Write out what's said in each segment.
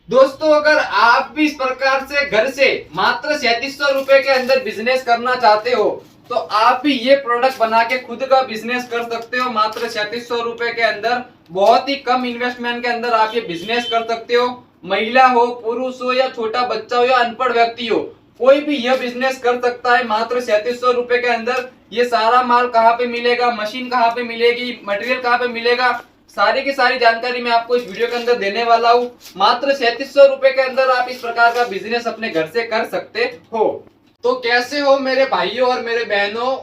दोस्तों अगर आप भी इस प्रकार से घर से मात्र 3700 रुपए के अंदर बिजनेस करना चाहते हो तो आप भी ये प्रोडक्ट बना के खुद का बिजनेस कर सकते हो। मात्र 3700 रुपए के अंदर बहुत ही कम इन्वेस्टमेंट के अंदर आप ये बिजनेस कर सकते हो। महिला हो, पुरुष हो या छोटा बच्चा हो या अनपढ़ व्यक्ति हो, कोई भी यह बिजनेस कर सकता है मात्र 3700 रुपए के अंदर। ये सारा माल कहाँ पे मिलेगा, मशीन कहाँ पे मिलेगी, मटेरियल कहाँ पे मिलेगा, सारी की सारी जानकारी मैं आपको इस वीडियो के अंदर देने वाला हूँ। मात्र 3700 रुपए के अंदर आप इस प्रकार का बिजनेस अपने घर से कर सकते हो। तो कैसे हो मेरे भाइयों और मेरे बहनों,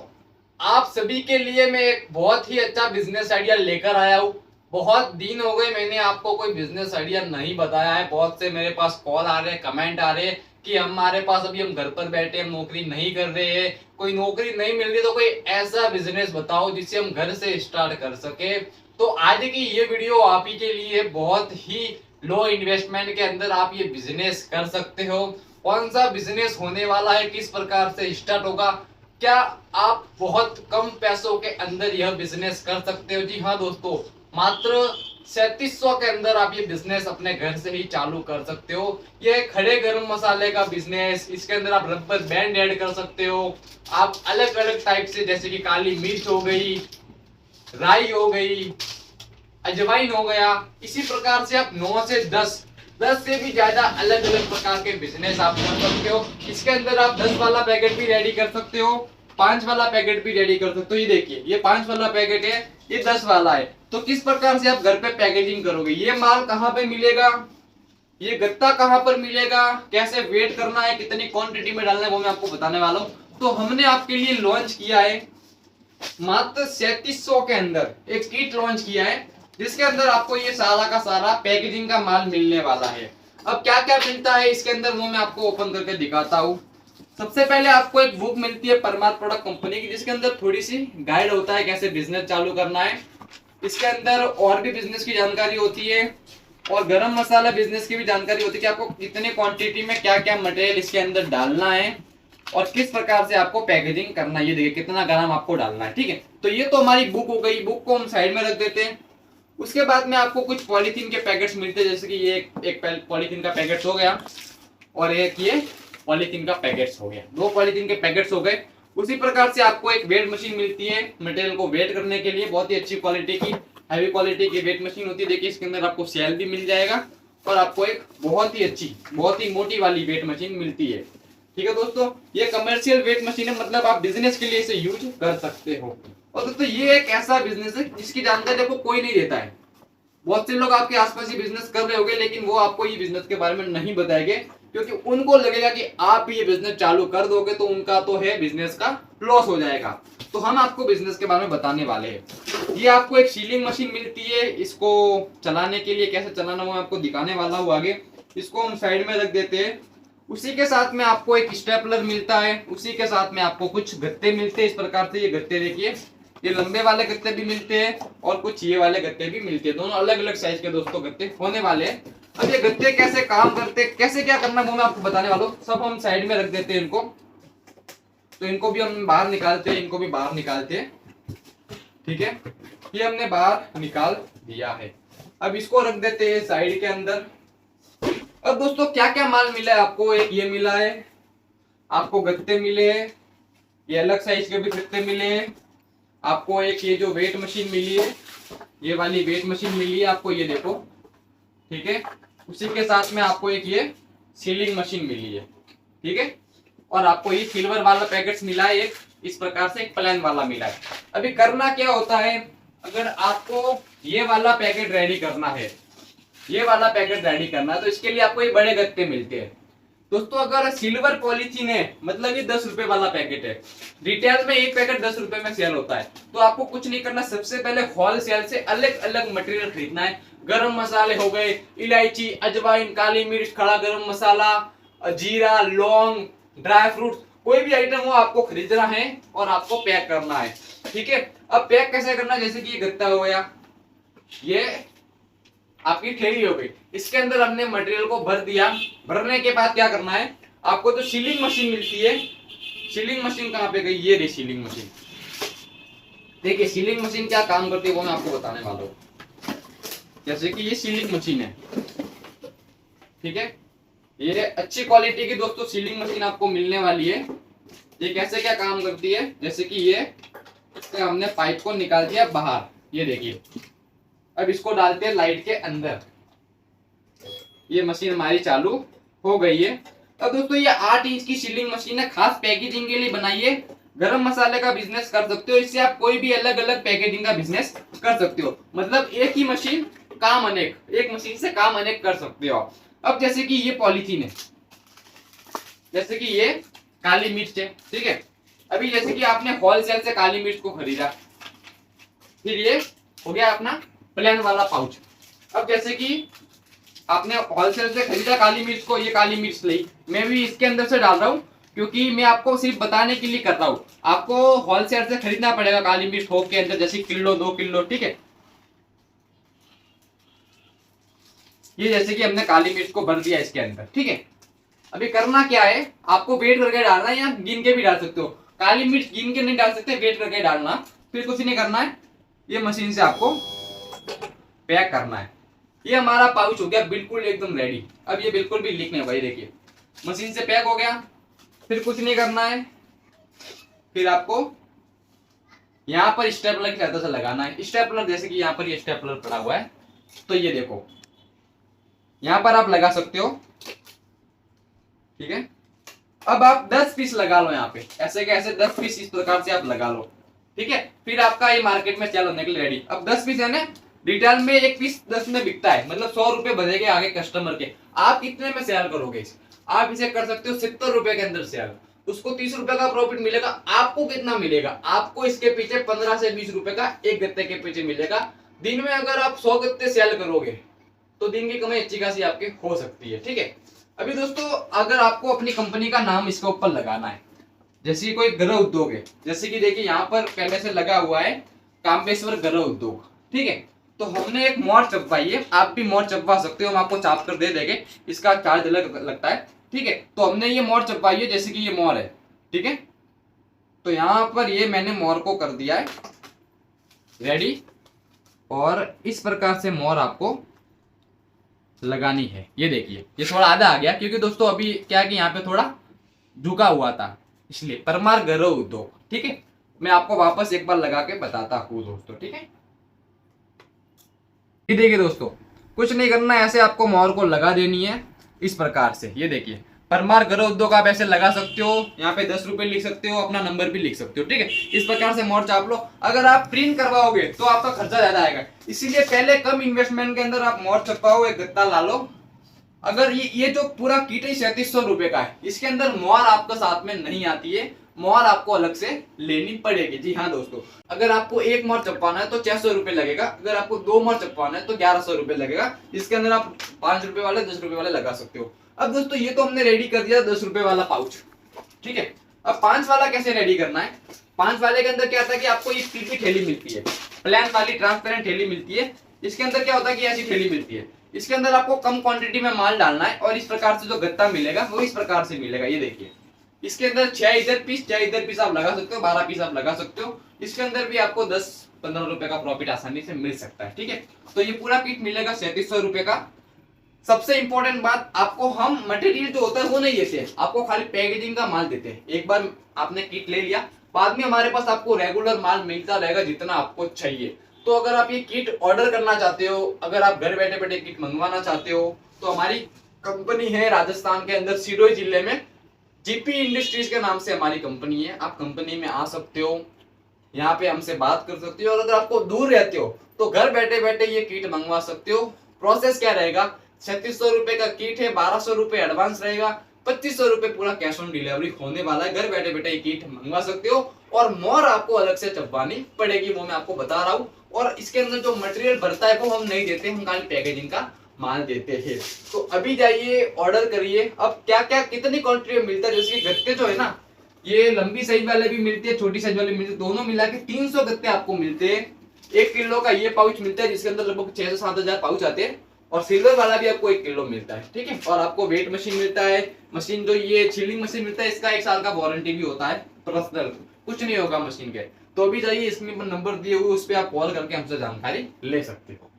आप सभी के लिए मैं एक बहुत ही अच्छा बिजनेस आइडिया लेकर आया हूँ। बहुत दिन हो गए मैंने आपको कोई बिजनेस आइडिया नहीं बताया है। बहुत से मेरे पास कॉल आ रहे हैं, कमेंट आ रहे हैं कि हमारे पास अभी हम घर पर बैठे, हम नौकरी नहीं कर रहे हैं, कोई नौकरी नहीं मिल रही, तो कोई ऐसा बिजनेस बताओ जिससे हम घर से स्टार्ट कर सके। तो आज की ये वीडियो आप ही के लिए बहुत ही लो इन्वेस्टमेंट के अंदर आप ये बिजनेस कर सकते हो। कौन सा बिजनेस होने वाला है, किस प्रकार से स्टार्ट होगा, क्या आप बहुत कम पैसों के अंदर यह बिजनेस कर सकते हो। जी हाँ दोस्तों, मात्र 3700 के अंदर आप ये बिजनेस अपने घर से ही चालू कर सकते हो। ये खड़े गरम मसाले का बिजनेस, इसके अंदर आप रबर बैंड ऐड कर सकते हो। आप अलग अलग टाइप से, जैसे कि काली मिर्च हो गई, राई हो गई, अजवाइन हो गया, इसी प्रकार से आप 9 से 10 से भी ज्यादा अलग अलग प्रकार के बिजनेस आप कर सकते हो। इसके अंदर आप 10 वाला पैकेट भी रेडी कर सकते हो, 5 वाला पैकेट भी रेडी कर सकते हो। ये देखिए, ये 5 वाला पैकेट है, ये 10 वाला है। तो किस प्रकार से आप घर पे पैकेजिंग करोगे, ये माल कहाँ पे मिलेगा, ये गत्ता कहाँ पर मिलेगा, कैसे वेट करना है, कितनी क्वांटिटी में डालना है, वो मैं आपको बताने वाला हूँ। तो हमने आपके लिए लॉन्च किया है मात्र 3700 के अंदर एक किट लॉन्च किया है, जिसके अंदर आपको ये सारा का सारा पैकेजिंग का माल मिलने वाला है। अब क्या क्या मिलता है इसके अंदर वो मैं आपको ओपन करके दिखाता हूँ। सबसे पहले आपको एक बुक मिलती है परमार्थ प्रोडक्ट कंपनी की, जिसके अंदर थोड़ी सी गाइड होता है कैसे बिजनेस चालू करना है। इसके अंदर और भी बिजनेस की जानकारी होती है और गरम मसाला बिजनेस की भी जानकारी होती है कि आपको कितनी क्वांटिटी में क्या क्या मटेरियल इसके अंदर डालना है और किस प्रकार से आपको पैकेजिंग करना है। ये देखिए कितना ग्राम आपको डालना है। ठीक है, तो ये तो हमारी बुक हो गई, बुक को हम साइड में रख देते हैं। उसके बाद में आपको कुछ पॉलीथीन के पैकेट्स मिलते हैं, जैसे कि ये एक पॉलीथीन का पैकेट हो गया और एक ये पॉलीथीन का पैकेट्स हो गया, 2 पॉलीथीन के पैकेट्स हो गए। उसी प्रकार से आपको एक वेट मशीन मिलती है मटेरियल को वेट करने के लिए, बहुत ही अच्छी क्वालिटी की, हैवी क्वालिटी की वेट मशीन होती है। देखिए इसके अंदर आपको सेल भी मिल जाएगा और आपको एक बहुत ही अच्छी, बहुत ही मोटी वाली वेट मशीन मिलती है। ठीक है दोस्तों, ये कमर्शियल वेट मशीन है, मतलब आप बिजनेस के लिए इसे यूज कर सकते हो। और दोस्तों ये एक ऐसा बिजनेस है जिसकी जानकारी आपको कोई नहीं देता है। बहुत से लोग आपके आसपास ही बिजनेस कर रहे होंगे, लेकिन वो आपको ये बिजनेस के बारे में नहीं बताएंगे, क्योंकि उनको लगेगा कि आप भी ये बिजनेस चालू कर दोगे तो उनका तो है बिजनेस का लॉस हो जाएगा। तो हम आपको बिजनेस के बारे में बताने वाले हैं। ये आपको एक सीलिंग मशीन मिलती है, इसको चलाने के लिए कैसे चलाना वो मैं आपको दिखाने वाला हूँ आगे। इसको हम साइड में रख देते हैं। उसी के साथ में आपको एक स्टेपलर मिलता है, उसी के साथ में आपको कुछ गत्ते मिलते हैं। इस प्रकार से ये गत्ते देखिए, ये लंबे वाले गत्ते भी मिलते हैं और कुछ ये वाले गत्ते भी मिलते हैं, दोनों अलग अलग साइज के दोस्तों गत्ते होने वाले हैं। अब ये गत्ते कैसे काम करते, कैसे क्या करना वो मैं आपको बताने वाला हूँ। सब हम साइड में रख देते हैं इनको, तो इनको भी हम बाहर निकालते हैं, इनको भी बाहर निकालते हैं। ठीक है, ये हमने बाहर निकाल दिया है। अब इसको रख देते हैं साइड के अंदर। अब दोस्तों क्या क्या माल मिला है आपको, एक ये मिला है, आपको गत्ते मिले हैं, ये अलग साइज के भी गत्ते मिले हैं, आपको एक ये जो वेट मशीन मिली है, ये वाली वेट मशीन मिली है आपको, ये देखो। ठीक है, उसी के साथ में आपको एक ये सीलिंग मशीन मिली है। ठीक है, और आपको ये सिल्वर वाला पैकेट्स मिला है, एक इस प्रकार से एक प्लेन वाला मिला है। अभी करना क्या होता है, अगर आपको ये वाला पैकेट रेडी करना है, ये वाला पैकेट रेडी करना है, तो इसके लिए आपको ये बड़े गत्ते मिलते हैं। दोस्तों अगर सिल्वर पॉलीथीन है, मतलब ये 10 रुपए वाला पैकेट है, रिटेल में एक पैकेट 10 रुपए में सेल होता है, तो आपको कुछ नहीं करना, सबसे पहले होलसेल से अलग अलग मटेरियल खरीदना है। गरम मसाले हो गए, इलायची, अजवाइन, काली मिर्च, खड़ा गरम मसाला, जीरा, लौंग, ड्राई फ्रूट, कोई भी आइटम हो आपको खरीदना है और आपको पैक करना है। ठीक है, अब पैक कैसे करना है, जैसे कि ये गत्ता हो गया, ये आपकी थैली हो गई, इसके अंदर हमने मटेरियल को भर दिया। भरने के बाद क्या करना है, आपको तो सीलिंग मशीन मिलती है, सीलिंग मशीन कहाँ पे गई, ये रही सीलिंग मशीन। देखिए सीलिंग मशीन क्या काम करती है वो मैं आपको बताने वाला हूँ। जैसे कि ये सीलिंग मशीन है, ठीक है, ये अच्छी क्वालिटी की दोस्तों सीलिंग मशीन आपको मिलने वाली है। ये कैसे क्या काम करती है, जैसे कि ये इससे हमने पाइप को निकाल दिया बाहर, ये देखिए। अब इसको डालते हैं लाइट के अंदर, ये मशीन हमारी चालू हो गई है। अब दोस्तों ये 8 इंच की सीलिंग मशीन है, खास पैकेजिंग के लिए बनाई है। गरम मसाले का बिजनेस कर सकते हो इससे, आप कोई भी अलग अलग पैकेजिंग का बिजनेस कर सकते हो। मतलब एक ही मशीन काम अनेक, एक मशीन से काम अनेक कर सकते हो आप। अब जैसे कि ये पॉलीथीन है, जैसे कि ये काली मिर्च है, ठीक है। अभी जैसे कि आपने होलसेल से काली मिर्च को खरीदा, फिर ये हो गया अपना प्लेन वाला पाउच। अब जैसे कि आपने होलसेल से खरीदा काली मिर्च को, ये काली मिर्च ली, मैं भी इसके अंदर से डाल रहा हूँ क्योंकि मैं आपको सिर्फ बताने के लिए कर रहा हूँ। आपको होलसेल से खरीदना पड़ेगा काली मिर्च थोक के अंदर, जैसे किलो 2 किलो, ठीक है। ये जैसे कि हमने काली मिर्च को भर दिया इसके अंदर, ठीक है। अभी करना क्या है, आपको वेट करके डालना है या गिन के भी डाल सकते हो। काली मिर्च गिन के नहीं डाल सकते, वेट करके डालना। फिर कुछ नहीं करना है, ये मशीन से आपको पैक करना है। ये हमारा पाउच हो गया बिल्कुल एकदम रेडी। अब ये बिल्कुल भी लीक नहीं भाई, देखिए मशीन से पैक हो गया। फिर कुछ नहीं करना है, फिर आपको यहाँ पर स्टेपलर की सहायता से लगाना है। स्टेपलर जैसे कि यहाँ पर ये स्टेपलर पड़ा हुआ है, तो ये देखो यहाँ पर आप लगा सकते हो, ठीक है। अब आप 10 पीस लगा लो यहाँ पे, ऐसे कैसे 10 पीस इस प्रकार से आप लगा लो, ठीक है। फिर आपका ये मार्केट में सेल होने के लिए रेडी। अब 10 पीस है ना, रिटेल में एक पीस 10 में बिकता है, मतलब 100 रुपए बचेंगे आगे कस्टमर के। आप कितने में सेल करोगे इसे? आप इसे कर सकते हो 70 रुपए के अंदर सेल, उसको 30 रुपए का प्रॉफिट मिलेगा। आपको कितना मिलेगा? आपको इसके पीछे 15 से 20 रुपए का एक गत्ते के पीछे मिलेगा। दिन में अगर आप 100 गत्ते सेल करोगे तो दिन की कमाई अच्छी खासी आपकी हो सकती है, ठीक है। अभी दोस्तों अगर आपको अपनी कंपनी का नाम इसके ऊपर लगाना है, जैसे कोई गृह उद्योग है, जैसे कि देखिए यहाँ पर पहले से लगा हुआ है कामेश्वर गृह उद्योग, ठीक है। तो हमने एक मोहर छपवाई है, आप भी मोहर छपवा सकते हो, हम आपको छाप कर दे देंगे, इसका चार्ज अलग लगता है, ठीक है। तो हमने ये मोहर छपवाई है, जैसे कि ये मोहर है, ठीक है। तो यहाँ पर ये मैंने मोहर को कर दिया है रेडी, और इस प्रकार से मोहर आपको लगानी है। ये देखिए ये थोड़ा आधा आ गया, क्योंकि दोस्तों अभी क्या कि यहाँ पे थोड़ा झुका हुआ था, इसलिए परमार गृह उद्योग, ठीक है। मैं आपको वापस एक बार लगा के बताता हूँ दोस्तों, ठीक है। ये देखिए दोस्तों, कुछ नहीं करना है, ऐसे आपको मोहर को लगा देनी है इस प्रकार से। ये देखिए परमार गृह उद्योग आप ऐसे लगा सकते हो, यहाँ पे 10 रुपए लिख सकते हो, अपना नंबर भी लिख सकते हो, ठीक है। इस प्रकार से मोहर छाप लो। अगर आप प्रिंट करवाओगे तो आपका खर्चा ज्यादा आएगा, इसीलिए पहले कम इन्वेस्टमेंट के अंदर आप मोहर छपवाओ, एक गत्ता ला लो। अगर ये जो पूरा किट है 3700 रुपए का है, इसके अंदर मोहर आपका साथ में नहीं आती है, मोहर आपको अलग से लेनी पड़ेगी। जी हाँ दोस्तों, अगर आपको एक मोहर छपवाना है तो 600 रुपए लगेगा, अगर आपको 2 मोहर छपवाना है तो 1100 रुपए लगेगा। इसके अंदर आप 5 रुपए वाले 10 रुपए वाले लगा सकते हो। अब दोस्तों ये तो हमने रेडी कर दिया 10 रुपए वाला पाउच, ठीक है। अब 5 वाला कैसे रेडी करना है? 5 वाले के अंदर क्या आता है कि आपको ये पीपी थैली मिलती है, प्लेन वाली ट्रांसपेरेंट थैली मिलती है। इसके अंदर क्या होता है कि ऐसी थैली मिलती है, इसके अंदर आपको कम क्वांटिटी में माल डालना है, और इस प्रकार से जो गत्ता मिलेगा वो इस प्रकार से मिलेगा। ये देखिए इसके अंदर 6 इधर पीस आप लगा सकते हो, 12 पीस आप लगा सकते हो। इसके अंदर भी आपको 10-15 रुपए का प्रॉफिट आसानी से मिल सकता है, ठीक है। तो ये पूरा किट मिलेगा 3700 रुपए का। सबसे इंपॉर्टेंट बात, आपको हम मटेरियल जो होता है वो नहीं देते, आपको खाली पैकेजिंग का माल देते हैं। एक बार आपने किट ले लिया, बाद में हमारे पास आपको रेगुलर माल मिलता रहेगा जितना आपको चाहिए। तो अगर आप ये किट ऑर्डर करना चाहते हो, अगर आप घर बैठे बैठे किट मंगवाना चाहते हो, तो हमारी कंपनी है राजस्थान के अंदर सिरोही जिले में, जीपी इंडस्ट्रीज के नाम से हमारी कंपनी है। आप कंपनी में आ सकते हो, यहाँ पे हमसे बात कर सकते हो, और अगर आपको दूर रहते हो तो घर बैठे बैठे ये किट मंगवा सकते हो। प्रोसेस क्या रहेगा? 3600 रुपए का किट है, 1200 रुपए एडवांस रहेगा, 2500 रुपए पूरा कैश ऑन डिलीवरी होने वाला है। घर बैठे बैठे ये किट मंगवा सकते हो, और मोहर आपको अलग से छपवानी पड़ेगी, वो मैं आपको बता रहा हूँ। और इसके अंदर जो मटेरियल भरता है वो हम नहीं देते, हम खाली पैकेजिंग का माल देते हैं। तो अभी जाइए ऑर्डर करिए। अब क्या क्या कितनी क्वांटिटी में मिलता है, जैसे गत्ते जो है ना, ये लंबी साइज वाले भी मिलते हैं, छोटी साइज वाले मिलते हैं, दोनों मिला के 300 गत्ते आपको मिलते हैं। 1 किलो का ये पाउच मिलता है, जिसके अंदर लगभग 6 से 7 हजार पाउच आते हैं, और सिल्वर वाला भी आपको 1 किलो मिलता है, ठीक है। और आपको वेट मशीन मिलता है, मशीन जो ये छिलिंग मशीन मिलता है, इसका 1 साल का वारंटी भी होता है पर्सनल, कुछ नहीं होगा मशीन के। तो अभी जाइए, इसमें नंबर दिए हुए उस पर आप कॉल करके हमसे जानकारी ले सकते हो।